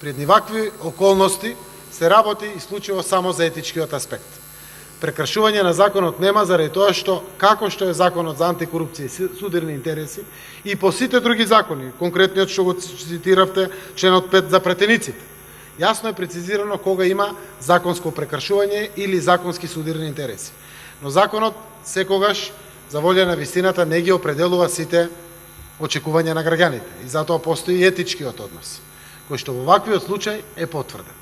При вакви околности се работи исклучиво само за етичкиот аспект. Прекршување на законот нема заради тоа што како што е законот за антикорупција и судирни интереси и по сите други закони, конкретниот што го цитиравте, членот 5 за претениците. Јасно е прецизирано кога има законско прекршување или законски судирни интереси. Но законот секогаш за волја на вистината не ги определува сите очекувања на граѓаните и затоа постои етичкиот однос, кој што во ваквиот случај е потврден.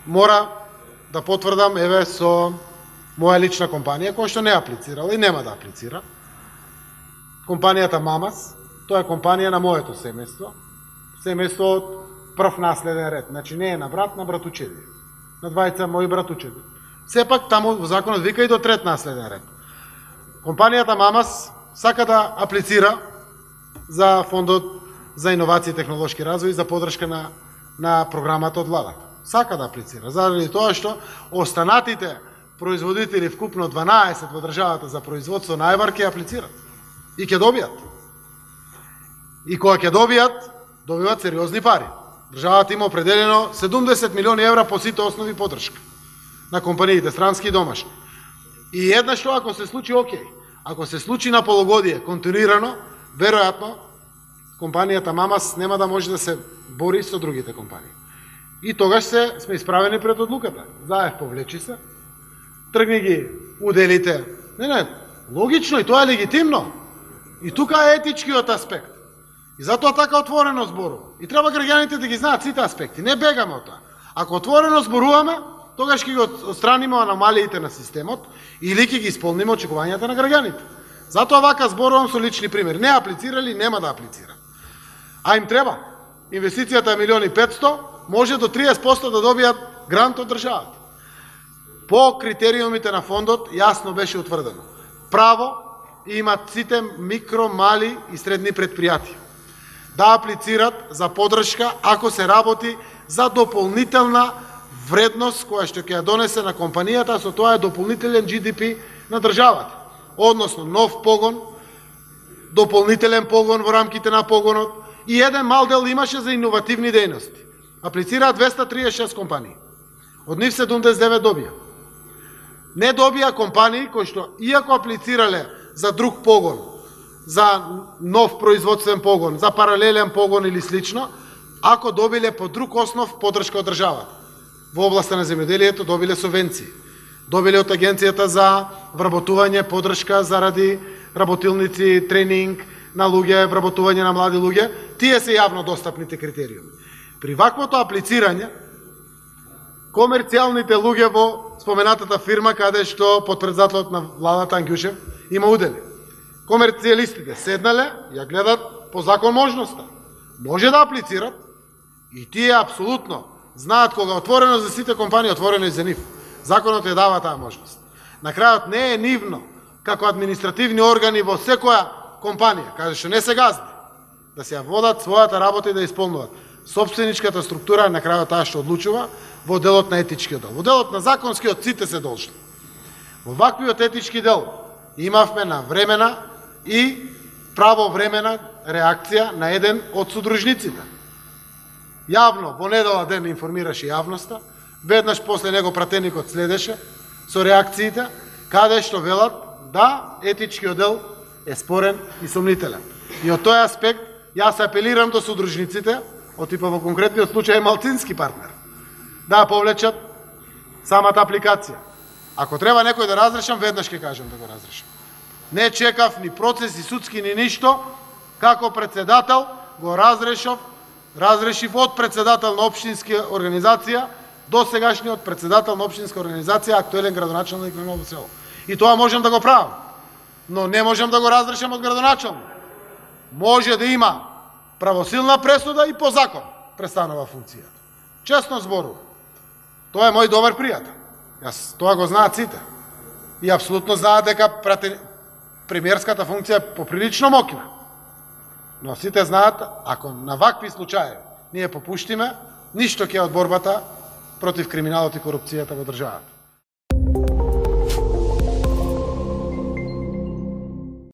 Мора да потврдам еве со моја лична компанија која што не аплицирала и нема да аплицира. Компанијата Мамас, тоа е компанија на моето семејство, семејство од прв наследен ред, значи не е на брат, на братучеди, на двајца мои братучеди. Сепак таму во законот вика и до трет наследен ред. Компанијата Мамас сака да аплицира за фондот за иновации и технолошки развој за поддршка на програмата од владата. Сака да аплицира, заради тоа што останатите производители вкупно 12 во државата за производство на ајвар ќе аплицират и ќе добијат. И кога ќе добиваат сериозни пари. Државата има определено 70 милиони евра по сите основи поддршка на компаниите, странски и домашни. И еднаш тоа ако се случи, окей. Ако се случи на полугодие, континуирано, веројатно, компанијата Мамас нема да може да се бори со другите компании. И тогаш сме исправени пред одлуката. Заев повлечи се, тргни ги уделите. Не, логично и тоа е легитимно. И тука е етичкиот аспект. И затоа така отворено зборува. И треба граѓаните да ги знаат сите аспекти. Не бегаме од тоа. Ако отворено зборуваме, тогаш ќе го отстраниме аномалиите на системот или ќе ги исполниме очекувањата на граѓаните. Затоа вака зборувам со лични примери. Не аплицирали, нема да аплицира. А им треба. Инвестицијата е 1.500.000, може до 30% да добијат грант од државата. По критериумите на фондот јасно беше утврдено. Право имат сите микро, мали и средни предпријатија да аплицират за поддршка ако се работи за дополнителна вредност која што ќе ја донесе на компанијата, со тоа е дополнителен GDP на државата. Односно нов погон, дополнителен погон во рамките на погонот и еден мал дел имаше за иновативни дејности. Аплицираат 236 компании. Од нив 79 добија. Не добија компании кои што иако аплицирале за друг погон, за нов производствен погон, за паралелен погон или слично, ако добиле по друг основ поддршка од државата. Во областа на земјоделието добиле субвенции. Добиле од Агенцијата за вработување поддршка заради работилници, тренинг на луѓе, вработување на млади луѓе. Тие се јавно достапните критериуми. При ваквото аплицирање, комерцијалните луѓе во споменатата фирма, каде што подпредседателот на владата Ангјушев има удели. Комерцијалистите седнале, ја гледат по закон можноста. Може да аплицират и тие апсолутно знаат кога отворено за сите компании, отворено и за нив. Законот ја дава таа можност. На крајот не е нивно, како административни органи во секоја компанија, каде што не се газди, да се ја водат својата работа и да исполнуват. Собственичката структура е на крајот таа што одлучува во делот на етичкиот дел. Во делот на законскиот сите се должни. Во ваквиот етички дел имавме навремена и правовремена реакција на еден од содружниците. Јавно, во недела ден информираше јавноста, веднаш после него пратеникот следеше со реакциите, каде што велат да етичкиот дел е спорен и сомнителен. И од тој аспект јас апелирам до содружниците, од типа во конкретниот случај е малцински партнер, да повлечат самата апликација. Ако треба некој да разрешам, веднаш ќе кажам да го разрешам. Не чекав ни процеси судски ни ништо, како председател го разрешив од председател на општинска организација до сегашниот председател на општинска организација, актуелен градоначалник на Ново село. И тоа можам да го правам, но не можам да го разрешам од градоначалник. Може да има правосилна пресуда и по закон престанува функцијата. Честно зборувам. Тоа е мој добар пријател. Јас тоа го знаат сите. И апсолутно знаат дека премиерската функција е поприлично мокна. Но сите знаат, ако на вакви случаи ние попуштиме, ништо ќе од борбата против криминалот и корупцијата во државата.